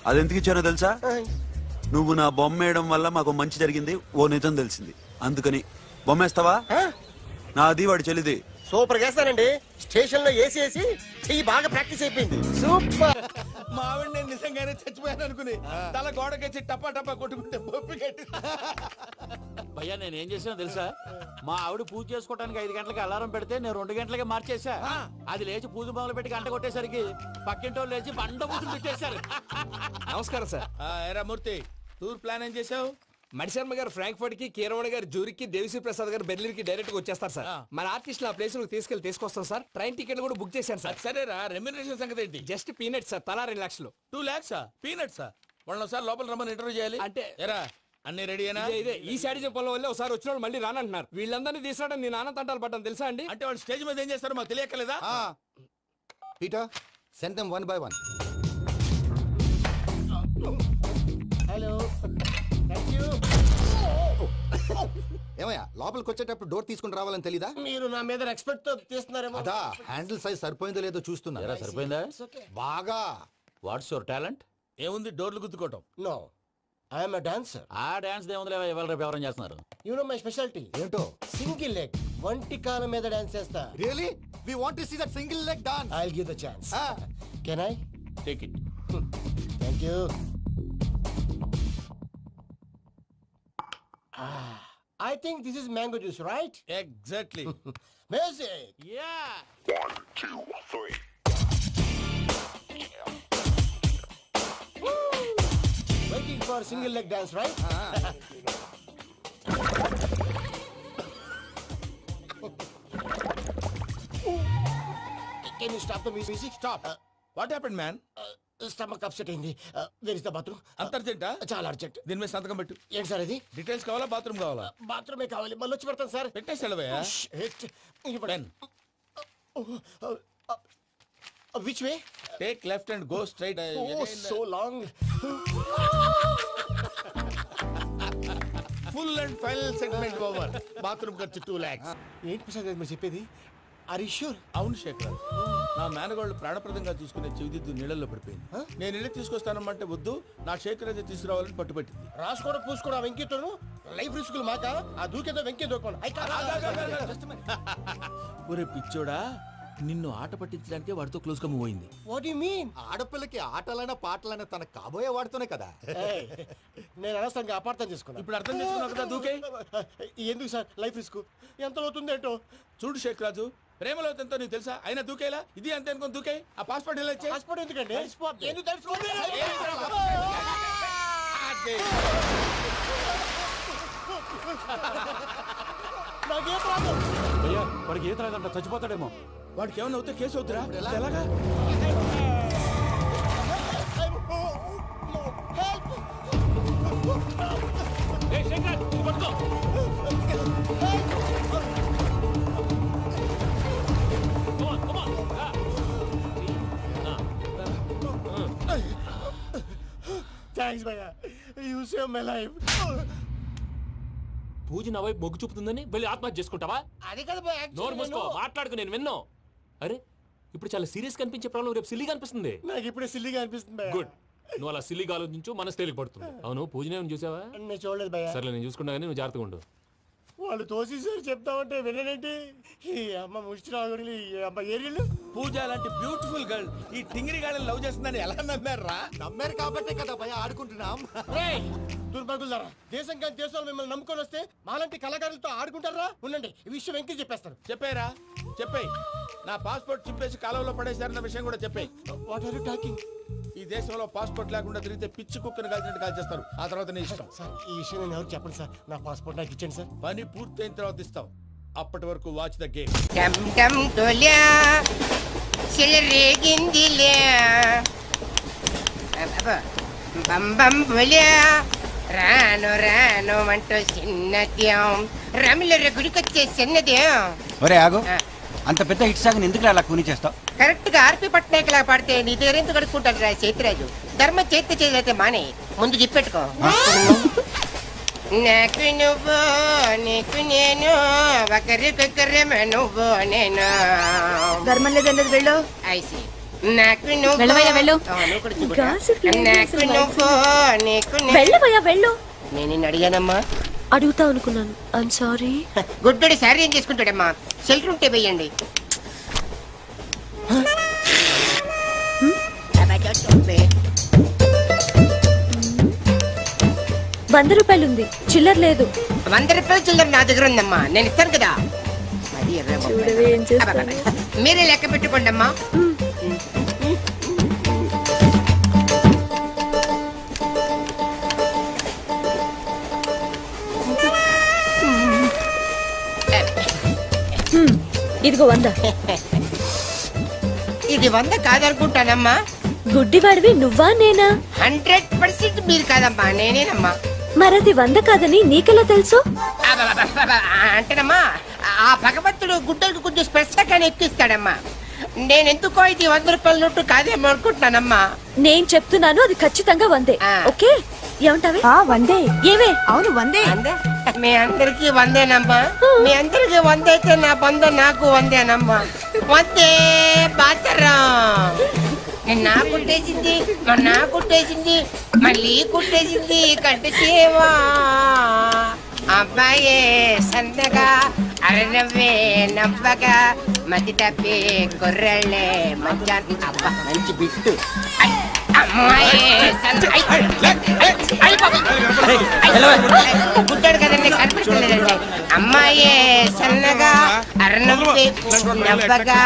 అదెందుకు ఇచ్చారో తెలుసా? నువ్వు నా బొమ్మ వేయడం వల్ల మాకు మంచి జరిగింది, ఓ నిజం తెలిసింది. అందుకని బొమ్మేస్తావా? నాది వాడి చెల్లిది. సూపర్ చేస్తానండి. స్టేషన్ లో ఏసీ వేసి చెయ్యి బాగా ప్రాక్టీస్ అయిపోయింది. సూపర్. మా ఆవిడ నేను నిజంగానే చచ్చిపోయాను అనుకుని తల గోడకొచ్చి టపా టపా కొట్టుకుంటే బొప్పి కట్టి. భయ్యా నేనేం చేసినా తెలుసా? మా ఆవిడ పూజ చేసుకోవడానికి 5 గంటలకి అలారం పెడితే నేను 2 గంటలకే మార్చేసా. అది లేచి పూజ మొదలు పెట్టి గంట కొట్టేసరికి పక్కింటోళ్ళు లేచి బండ పూజలు పెట్టేశారు. నమస్కారం సార్. ఎరా మూర్తి, టూర్ ప్లాన్ ఏం చేసావు? మణిశర్మ గారు ఫ్రాంక్ఫర్ట్ కి, కీరవాణి గారు జూరిక్ కి, దేవిశ్రీ ప్రసాద్ గారు బెర్లిన్ కి డైరెక్ట్ గా వచ్చేస్తారు సార్. మన ఆర్టిస్ట్ ఆ ప్లేస్ తీసుకొస్తాం సార్. ట్రైన్ టికెట్ కూడా బుక్ చేశాను సార్. సరేరా, రెమ్యూనరేషన్ సంగతి ఏంటి? జస్ట్ పీనట్ సార్, తలా 2 లక్షలు. 2 lakhs పీనట్సా? వాళ్ళని ఒకసారి లోపల రమ్మని ఇంటర్వ్యూ చేయాలి. అంటే ఎరా అన్ని రెడీ అయినా? ఇదే ఈ సైడ్ చెప్పడం వల్ల ఒకసారి వచ్చిన వాళ్ళు మళ్ళీ రానంటున్నారు. వీళ్ళందరినీ తీసుకురావడం నేను నాన్న తంటాలు పడ్డాను తెలుసా అండి. అంటే వాళ్ళు స్టేజ్ మీద ఏం చేస్తారో మాకు తెలియక్కలేదా? Peter, send them one by one. Hello, thank you. ఏమయ్యా, లోపలికి వచ్చేటప్పుడు డోర్ తీసుకుని రావాలని తెలీదా? మీరు నా మీద రెస్పెక్ట్ తో తీస్తున్నారేమో. అదా హ్యాండిల్ సైజ్ సరిపోయిందో లేదో చూస్తున్నా. సరిపోయిందా? బాగా. What's your talent? ఏముంది, డోర్లు గుద్దుకోవటం. No, I am a dancer. ఆ డాన్స్ దేవుందిలే, ఎవరు రేపు ఎవరైనా చేస్తున్నారు. You know my speciality. ఏంటో? సింగిల్ లెగ్, వంటి కాలం మీద డాన్స్ చేస్తా. Really? We want to see that single leg dance. I'll give the chance. Can I? Take it. Thank you. I think this is mango juice, right? Exactly. Music. Yeah. 1, 2, 3. Waiting for single leg dance, right? Can you stop the music? Stop. What happened, man? Stomach upset అయింది. Where is the bathroom? అంత అర్జెంటా? చాలా urgent. దీని మీద సంతకం పెట్టు. ఏంటి sir ఇది? Details కావాలా, బాత్రూమ్ కావాలా? బాత్రూమే కావాలి. మళ్ళీ వచ్చి పెడతాను సార్. పెట్టేసి వెళ్ళవయ్యా. Which way? Take left and go straight. Oh, so long. Full and final segment over. Bathroom ఖర్చు 2 lakhs. ఏంటి ప్రసాద్ గారు మీరు చెప్పేది? Are you sure? అవును శేఖర్, నా మేనగోళ్ళు ప్రాణప్రదంగా చూసుకునే చెవిదిద్దు నీళ్ళల్లో పడిపోయింది. నేను ఇల్లు తీసుకొస్తానమ్మంటే వద్దు, నా శేఖర్ అయితే తీసుకురావాలని పట్టుబట్టింది. రాసుకోవడం పూసుకోవడం ఆ వెంకీతోను లైఫ్ రిస్కులు మాక. ఆ దూకేదో వెంకీ దూకోండి. ఒరే పిచ్చోడా, నిన్ను ఆట పట్టించడానికి వాడితో క్లోజ్ గా మూవ్ అయింది. What do you mean? ఆడపిల్లకి ఆటలైనా పాటలైనా తన కాబోయే వాడితోనే కదా. నేను అనవసరంగా అపార్థం చేసుకున్నా. ఇప్పుడు అర్థం చేసుకున్నావు కదా, దూకే. ఎందుకు సార్ లైఫ్ రిస్క్? ఎంత అవుతుంది ఏంటో. చూడు శేఖరాజు, ప్రేమలో ఎంతో నీకు తెలుసా? అయినా దూకేలా ఇది అంతే అనుకుని దూకే. ఆ పాస్పోర్ట్ ఎలా ఇచ్చే? పాస్పోర్ట్ ఎందుకండి? ఎందుకు తెలుసుకోండి? నాకేం రాదు. భయ్యా వాడికి ఈత రాదంట, చచ్చిపోతాడేమో. వాడికి ఏమన్నా అవుతే కేసు అవుతురా? ఎలాగా? థ్యాంక్స్ భయ్యా, యూ సేవ్ మై లైఫ్. పూజ నా వైపు మొగ్గు చూపుతుందని వెళ్ళి ఆత్మహత్య చేసుకుంటావా? అది కదా భయ్యా, నోరు మూసుకో, మాట్లాడుకు, నేను విన్నో. అరే ఇప్పుడు చాలా సీరియస్ కనిపించే ప్రాబ్లం రేపు సిల్లీగా అనిపిస్తుంది. నాకు ఇప్పుడే సిల్లిగా అనిపిస్తుంది భయ్యా. గుడ్, నువ్వు అలా సిల్లీగా ఆలోచించు, మనసు తేలిక పడుతుంది. అవును పూజనే చూసావా? నేను చూడలేదు భయ్యా. సర్లే నేను చూసుకుంటా కానీ నువ్వు జాగ్రత్తగా ఉండు. వాళ్ళు తోసేసారు చెప్తామంటే విననేంటి? ఈ అమ్మ ముష్టి రాగుడి అమ్మ ఏరియలు. పూజ లాంటి బ్యూటిఫుల్ గర్ల్ ఈ టింగిరి గాళ్ళని లవ్ చేస్తుందని ఎలా నమ్మారా? నమ్మారు కాబట్టే కదా భయ ఆడుకుంటున్నాం. దుర్భగులారా, దేశం కానీ దేశాలు మిమ్మల్ని నమ్ముకొని వస్తే మాలాంటి కళాకారులతో ఆడుకుంటారా? ఉండండి, ఈ విషయం వెంకీ చెప్పేస్తారు. చెప్పారా? చెప్పేయ్. నా పాస్పోర్ట్ చింపేసి కాలువలో పడేశారన్న విషయం కూడా చెప్పేయ్. What are you talking? ఈ దేశంలో పాస్పోర్ట్ లేకుండా తిరిగితే పిచ్చి కుక్కను కాల్చినట్టు కాల్చేస్తారు. ఆ తర్వాత నీ ఇష్టం. సార్ ఈ విషయం నేను ఎవరు చెప్పండి సార్. నా పాస్పోర్ట్ నాకు ఇచ్చేయండి సార్. పని పూర్తయిన తర్వాత ఇస్తాం. అప్పటి వరకు వాచ్ ద గేమ్. టమ్ టమ్ డోల్యా సిలరేగిందిలే బం బం బోల్యా రాను రాను అంటూ చిన్నద్యం రమిల గుడికొచ్చే చిన్నద్యం. ఒరే ఆగు, అంత పెద్ద హిట్ సాగ్ ఎందుకు అలా కూని చేస్తావు? కరెక్ట్ గా ఆర్పి పట్నాయక్ లా పాడితే నీ దగ్గర ఎందుకు కడుక్కుంటాడు రా చేతిరాజు. ధర్మ చేతి చేదైతే మానే, ముందు చెప్పెట్టుకో. నాకు నువ్వు నీకు నేను ఒకరికొకరేమో నువ్వు నేను. ధర్మం లేదన్నది వెళ్ళు. ఐసి నాకు నువ్వు వెళ్ళవయ్యా వెళ్ళు. నువ్వు కూడా చూడు. నాకు నువ్వు నీకు వెళ్ళవయ్యా వెళ్ళు. నేను నిన్ను అడిగానమ్మా. అడుగుతా అనుకున్నాను. I'm sorry. గుడ్డోడి సారీ ఏం చేసుకుంటాడమ్మా? షెల్టర్ ఉంటే వెయ్యండి. ₹100 చిల్లర లేదు. ₹100 చిల్లర నా దగ్గర ఉందమ్మా, నేను ఇస్తాను కదా. మీరే లెక్క పెట్టుకోండి అమ్మా. ఇదిగో 100. ఇది 100 కాదనుకుంటానమ్మా. గుడ్డివాడివి నువ్వా నేనా? 100% మీరు కాదమ్మా, నేనేనమ్మా. మరది 100 కాదని నీకెలా తెలుసు? అంటేనమ్మా, ఆ భగవంతుడు గుడ్డలకు కొంచెం స్పెషల్గానే ఎక్కిస్తాడమ్మా. నేనెందుకో ఇది ₹100 నోటు కాదేమో అనుకుంటున్నానమ్మా. నేను చెప్తున్నాను, అది ఖచ్చితంగా 100. ఓకే ఏమంటావే? 100. ఏవే? అవును 100. మీ అందరికి 100నమ్మా. మీ అందరికి 100 అయితే నా బంధ నాకు 100నమ్మా. 100 బాతరం. నా కుట్టేసింది, నా కుట్టేసింది, మళ్ళీ కుట్టేసింది కంటి సేవా. అబ్బాయే సందగా అరనవ్వే నవ్వగా మతి తప్పి కుర్రళ్ళే మధ్య. అబ్బా మంచి బిట్టు. గుడ్డాడు కదండి, కనిపించలేదండి. అమ్మాయే సన్నగా అరనవ్వే నవ్వగా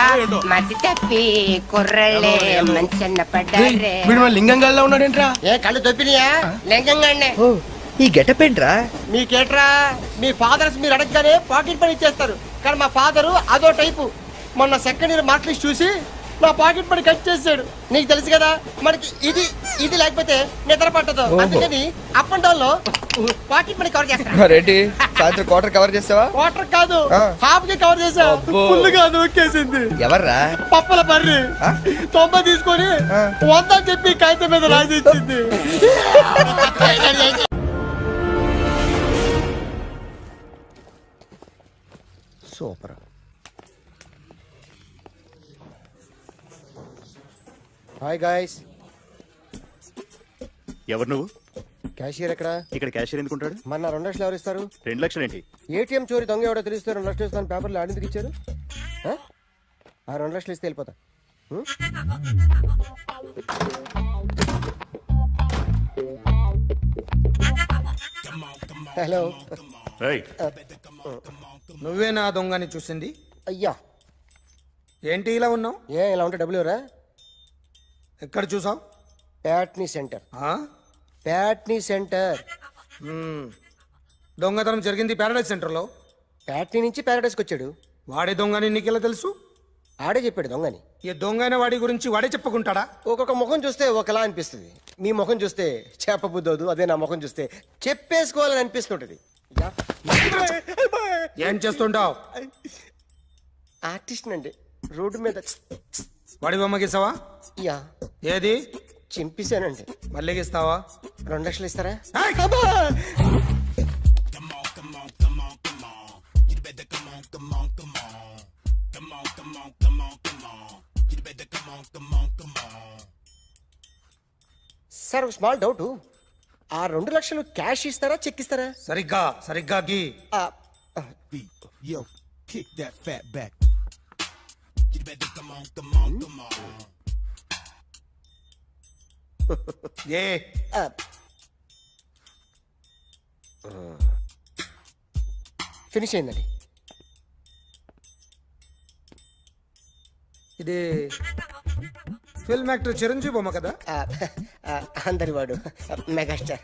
మతి తప్పి కుర్రళ్ళే మంచన్న పడ్డారే. లింగంగా ఉన్నాడేంట్రా? ఏ కళ్ళు దొబ్బినాయా? లింగంగానే. ఈ గెటప్ ఏంట్రా? మీకేట్రా, మీ ఫాదర్స్ మీరు అడగగానే పాకెట్ పని ఇచ్చేస్తారు. కానీ మా ఫాదరు అదో టైపు. మొన్న సెకండ్ ఇయర్ మార్క్ లిస్ట్ చూసి నా పాకెట్ పని కట్ చేసాడు. నీకు తెలుసు కదా, మనకి ఇది ఇది లేకపోతే నిద్ర పట్టదు. అందుకని అప్ అండ్ డౌన్ లో పాకెట్ మనీ కవర్ చేస్తా. రెడ్డి సాయంత్రం క్వార్టర్ కవర్ చేస్తావా? క్వార్టర్ కాదు, హాఫ్ కి కవర్ చేసా. ఫుల్ గా నొక్కేసింది. ఎవర్రా? పప్పల బర్రి 90 తీసుకొని 100 చెప్పి కాగితం మీద రాసి ఇచ్చింది. సూపర్. Hi guys. ఎవరు నువ్వు? క్యాషియర్ ఎక్కడ? ఇక్కడ క్యాషియర్ ఎందుకుంటాడు? మన 2 లక్షలు ఎవరు ఇస్తారు? 2 లక్షలు ఏంటి? ఏటీఎం చోరీ దొంగ ఎవడో తెలిస్తే 2 లక్షలు ఇస్తాను పేపర్లు ఆడిందుకు ఇచ్చారు. ఆ 2 లక్షలు ఇస్తే వెళ్ళిపోతా. హలో. నువ్వే నా దొంగని చూసింది? అయ్యా ఏంటి ఇలా ఉన్నావు? ఇలా ఉంటే డబ్బులు ఎవరా? ఎక్కడ చూసావు? ప్యాట్నీ సెంటర్. దొంగతనం జరిగింది ప్యారడైజ్ సెంటర్లో. ప్యాట్నీ నుంచి ప్యారడైస్కి వచ్చాడు. వాడే దొంగని నీకెలా తెలుసు? ఆడే చెప్పాడు దొంగని. ఈ దొంగైన వాడి గురించి వాడే చెప్పుకుంటాడా? ఒక్కొక్క ముఖం చూస్తే ఒకలా అనిపిస్తుంది. మీ ముఖం చూస్తే చెప్పబుద్దోదు, అదే నా ముఖం చూస్తే చెప్పేసుకోవాలని అనిపిస్తుంటది. ఏం చేస్తుంటావు? ఆర్టిస్ట్ అండి. రోడ్డు మీద వాడి బొమ్మ గీసావా? యా. ఏది? చింపేశానండి. మళ్ళీ గీస్తావా? 2 లక్షలు ఇస్తారా? Sir, small doubt. ఆ 2 లక్షలు క్యాష్ ఇస్తారా, చెక్ ఇస్తారా? సరిగ్గా గీ. Yo, kick that fat back. You better come on. Finish అయిందండి. ఇది ఫిల్మ్ యాక్టర్ చిరంజీవి బొమ్మ కదా? అందరి వాడు మెగాస్టార్.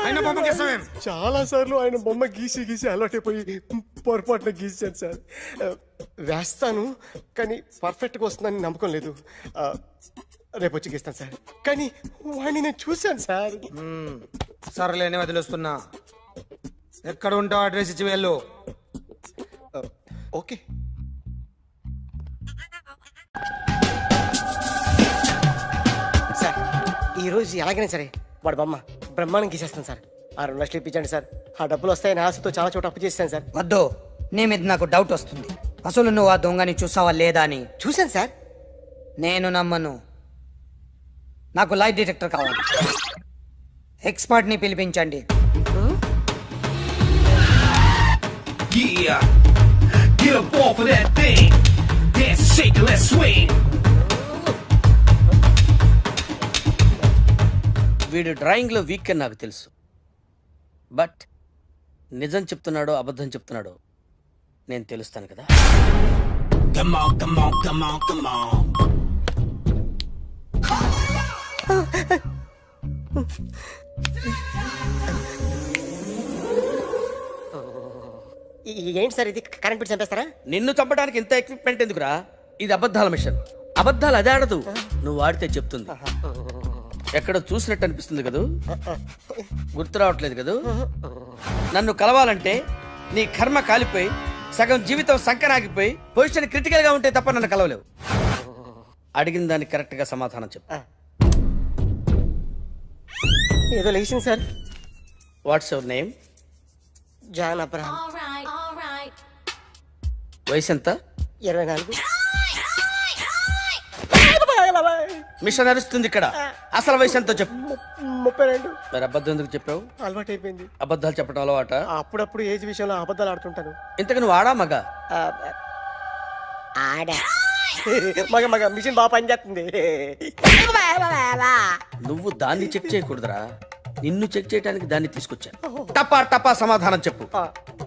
ఆయన బొమ్మ గీసావేం? చాలా సార్లు ఆయన బొమ్మ గీసి అలవాటైపోయి పొరపాటున గీసాను సార్. వేస్తాను కానీ పర్ఫెక్ట్గా వస్తుందని నమ్మకం లేదు. రేపు వచ్చి గీస్తాను సార్. కానీ వాడిని నేను చూశాను సార్. సర్లేని వదిలేస్తున్నా. ఎక్కడ ఉంటావు అడ్రస్ ఇచ్చి వెళ్ళు. ఓకే. సార్, ఈరోజు ఎలాగైనా సరే వాడు బొమ్మ బ్రహ్మాండం గీసేస్తాను సార్. ఆ 2 లక్షలు ఇప్పించండి సార్. ఆ డబ్బులు వస్తాయని ఆశతో చాలా చోట అప్పు చేశాను సార్. వద్దు, నీ మీద నాకు డౌట్ వస్తుంది. అసలు నువ్వు ఆ దొంగని చూసావా లేదా అని. చూశాను సార్. నేను నమ్మను. నాకు లైట్ డిటెక్టర్ కావాలి. ఎక్స్పర్ట్ ని పిలిపించండి. Yeah, get up off of that thing. Dance and shake and let's swing. వీడు డ్రాయింగ్ లో వీక్ అని నాకు తెలుసు. బట్ నిజం చెప్తున్నాడో అబద్ధం చెప్తున్నాడో నేను తెలుస్తాను కదా. Come on. ఏంటి సార్ ఇది? కరెంట్ బిల్ చంపేస్తారా? నిన్ను చంపడానికి ఇంత ఎక్విప్మెంట్ ఎందుకురా? ఇది అబద్ధాల మిషన్. అబద్ధాలు అదే ఆడదు, నువ్వు ఆడితే చెప్తుంది. ఎక్కడో చూసినట్టు అనిపిస్తుంది కదూ? గుర్తు రావట్లేదు కదూ? నన్ను కలవాలంటే నీ కర్మ కాలిపోయి సగం జీవితం సంకనాగిపోయి పొజిషన్ క్రిటికల్ గా ఉంటే తప్ప నన్ను కలవలేవు. అడిగిన దానికి కరెక్ట్ గా సమాధానం చెప్పు. ఏదో లేచింది sir. What's your name? John Abraham. వయసు ఎంత? 24. మిషన్ నడుస్తుంది ఇక్కడ. అసలు వయసు ఎంతో చెప్పు. 32. మరి అబద్ధం ఎందుకు చెప్పావు? అలవాటు అయిపోయింది. అబద్ధాలు చెప్పడం అలవాట? అప్పుడప్పుడు ఏజ్ విషయంలో అబద్ధాలు ఆడుతుంటాను. ఇంతకు నువ్వు ఆడా మగ? ఆడా. మగ మిషన్ బాగా పనిచేస్తుంది. నువ్వు దాన్ని చెక్ చేయకూడదురా, నిన్ను చెక్ చేయడానికి దాన్ని తీసుకొచ్చాను. టపా సమాధానం చెప్పు.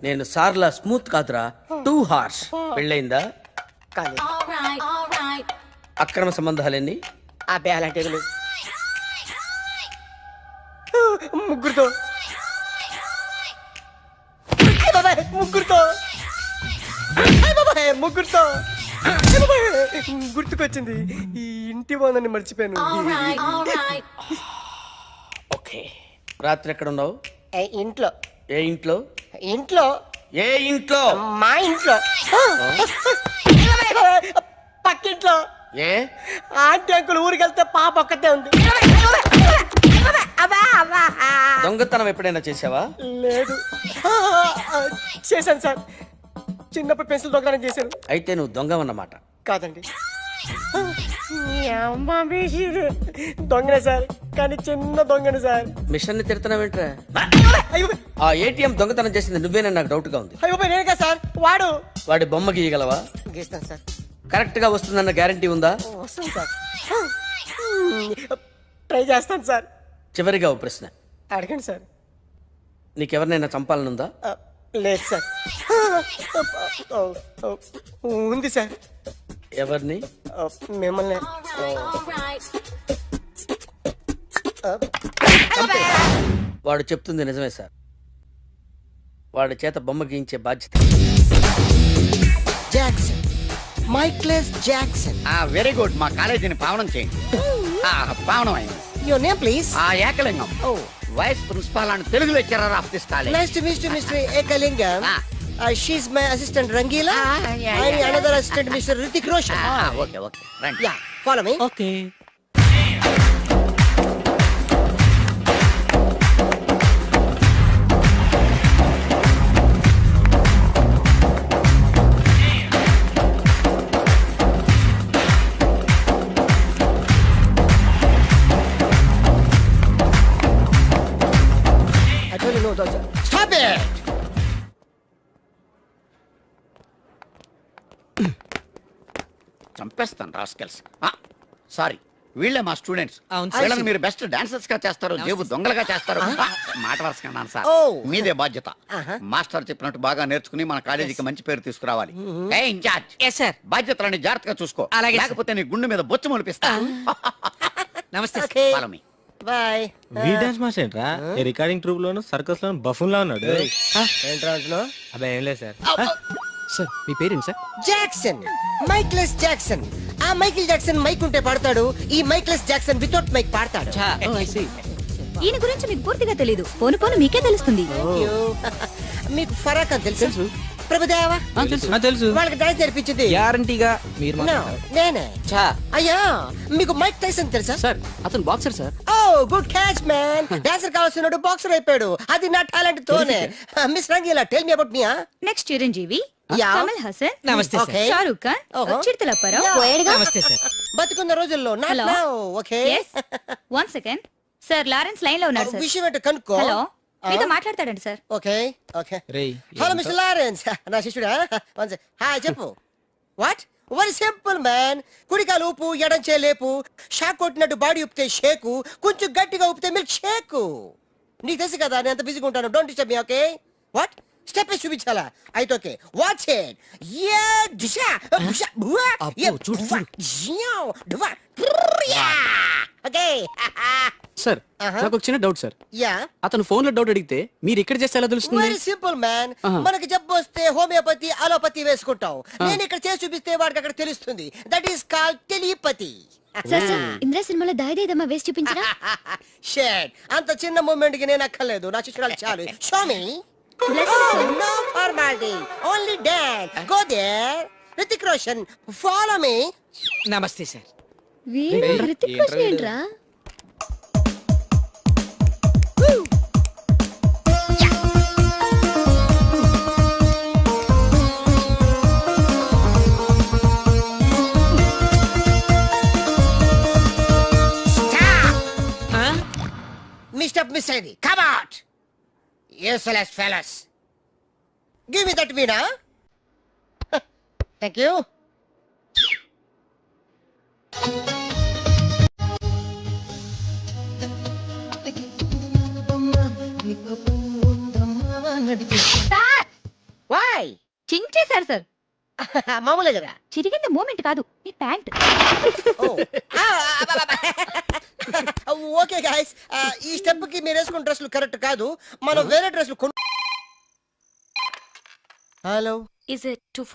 నేను సార్లా స్మూత్ కాదురా, టూ హార్ష్. పెళ్ళయిందా? అక్రమ సంబంధాలన్నీ? అలాంటి ముగ్గురుతో గుర్తుకొచ్చింది. ఈ ఇంటి బాగుందని మర్చిపోయాను. ఓకే. రాత్రి ఎక్కడ ఉన్నావు? ఇంట్లో. ఏ ఇంట్లో? ఇంట్లో. ఏ ఇంట్లో? మా ఇంట్లో. పక్కింట్లో. ఏ ఆంటీ అంకుల్ ఊరికి వెళ్తే పాప ఒక్కతే ఉంది. దొంగతనం ఎప్పుడైనా చేసావా? లేదు. చేశాను సార్. చిన్నప్పుడు పెన్సిల్ దొంగతనం చేశాను. అయితే నువ్వు దొంగవన్నమాట. కాదండి, దొంగనే సార్, కానీ చిన్న దొంగని సార్. మిషన్ ని తిడుతున్నావేంట్రా? ఆ ఏటీఎం దొంగతనం చేసింది నువ్వేనని నాకు డౌట్ గా ఉంది. అయ్యో నేనే సార్. వాడి బొమ్మ గీయగలవా? గీస్తాను సార్. కరెక్ట్ గా వస్తుందన్న గ్యారంటీ ఉందా? వస్తాను సార్. ట్రై చేస్తాను సార్. చివరిగా ఓ ప్రశ్న అడగండి సార్. నీకెవరినైనా చంపాలనుందా? లేదు సార్. ఉంది సార్. ఎవరిని? మిమ్మల్ని. వాడు చెప్తుంది నిజమే సార్. వాడి చేత బొమ్మ గీయించే బాధ్యత. Jackson, Michaels Jackson. Very good. మా కాలేజీని పావనం చేయండి. పావనం అయింది. Your name please? Ekalingam. Vice principal అని Telugu lecturer of this college. Nice to meet you Mr Ekalingam. She my assistant Rangeela and another assistant Mr. Hrithik Roshan. Okay okay రండి. Yeah, follow me. Okay. I told you no, those. Stop it! చంపేస్తాను rascals. Sorry, వీళ్ళే మా students. అవును, వీళ్ళని మీరు best dancers గా చేస్తారు, జేబు దొంగలుగా చేస్తారు. మాట వరుసకన్నాను సార్. మీదే బాధ్యత. మాస్టర్ చెప్పినట్టు బాగా నేర్చుకుని మన కాలేజీకి మంచి పేరు తీసుకురావాలి. ఏ ఇన్ఛార్జ్, బాధ్యతలని జాగ్రత్తగా చూసుకో, లేకపోతే నీ గుండె మీద బొచ్చు మొలిపిస్తా. నమస్తే. Follow me. Bye. We dance master ఏంట్రా? ఈ రికార్డింగ్ ట్రూప్ లోను సర్కస్ లోను బఫూన్ లా ఉన్నాడు. ఏంట్రా అంటున్నావు? అబ్బా ఏం లేదు సార్. సార్ మీ పేరేంటి సార్? Jackson, Michaels Jackson. ఆ మైకిల్ జాక్సన్ మైక్ ఉంటే పాడతాడు, ఈ మైక్లెస్ జాక్సన్ వితౌట్ మైక్ పాడతాడు. ఈయన గురించి మీకు పూర్తిగా తెలీదు. పోను పోను మీకే తెలుస్తుంది. మీకు ఫరాక్ అని తెలుసు? ప్రభుదేవా తెలుసు. వాళ్ళకి డాన్స్ నేర్పించింది గ్యారంటీగా మీరు No, నేనే. అయ్యా, మీకు మైక్ టైసన్ తెలుసా? సార్ అతను boxer sir. Oh good catch man. Dancer కావాల్సినోడు బాక్సర్ అయిపోయాడు. అది నా టాలెంట్ తోనే. Miss Rangeela, tell me about me. Next Chiranjeevi, Yeah. Kamal Haasan, నమస్తే సార్. Okay. షారూక్ ఖాన్, ఓహో. చిరుతలప్పారావు, Yeah. పోయేడుగా. నమస్తే సార్. బతుకున్న రోజుల్లో not Hello. now, okay? Yes. 1 second. Sir Lawrence line లో ఉన్నారు సార్. విషయం ఏంటో కనుక్కో. హలో, మీతో మాట్లాడతాడండి సార్. Okay okay. రేయ్, హలో మిస్టర్ లారెన్స్, నా శిష్యుడా? హాయ్, చెప్పు. వాట్? Very simple man. కుడికాలు ఊపు, ఎడం లేపు, షాక్ కొట్టినట్టు బాడీ ఊపితే షేకు, కొంచెం గట్టిగా ఊపితే మిల్క్ షేకు. నీకు తెలుసు కదా నేను ఎంత బిజీగా ఉంటాను. Don't disturb me, okay? What? Step వేసి చూపించాలా? అయితే ఓకే, వాచ్ ఇట్. యా దిశా బుషా బువా యా చూడు డువా యా. ఓకే సార్ నాకు ఒక చిన్న డౌట్ సార్. యా. అతను ఫోన్ లో డౌట్ అడిగితే మీరు ఇక్కడ చేస్తే ఎలా తెలుస్తుంది? Very simple man. ఆహా. మనకి జబ్బు వస్తే హోమియోపతి, అలోపతి వేసుకుంటాం. నేను ఇక్కడ చేసి చూపిస్తే వాడికి అక్కడ తెలుస్తుంది. That is called telepathy. Sir sir Indra సినిమాలో దాయిదేదమ్మా వేసి చూపించరా? షేట్, అంత చిన్న మూమెంట్ కి నేను అక్కర్లేదు, నా శిష్యురాలు చాలు. Show me. No formality, only dance. Go there. Hrithik Roshan, follow me. నమస్తే సార్. వీడు హృతిక్ రోషన్ ఏంట్రా? Mr. Missery, come out! Useless fellas. Give me that Veena. Thank you. Why? చించేశారు సార్. మామూలే కదా. చిరిగింది మూమెంట్ కాదు, మీ ప్యాంట్. ఓకే గైస్, ఈ స్టెప్ కి మీరు వేసుకున్న డ్రెస్లు కరెక్ట్ కాదు. మనం వేరే డ్రెస్లు హలో, Is it 2:40?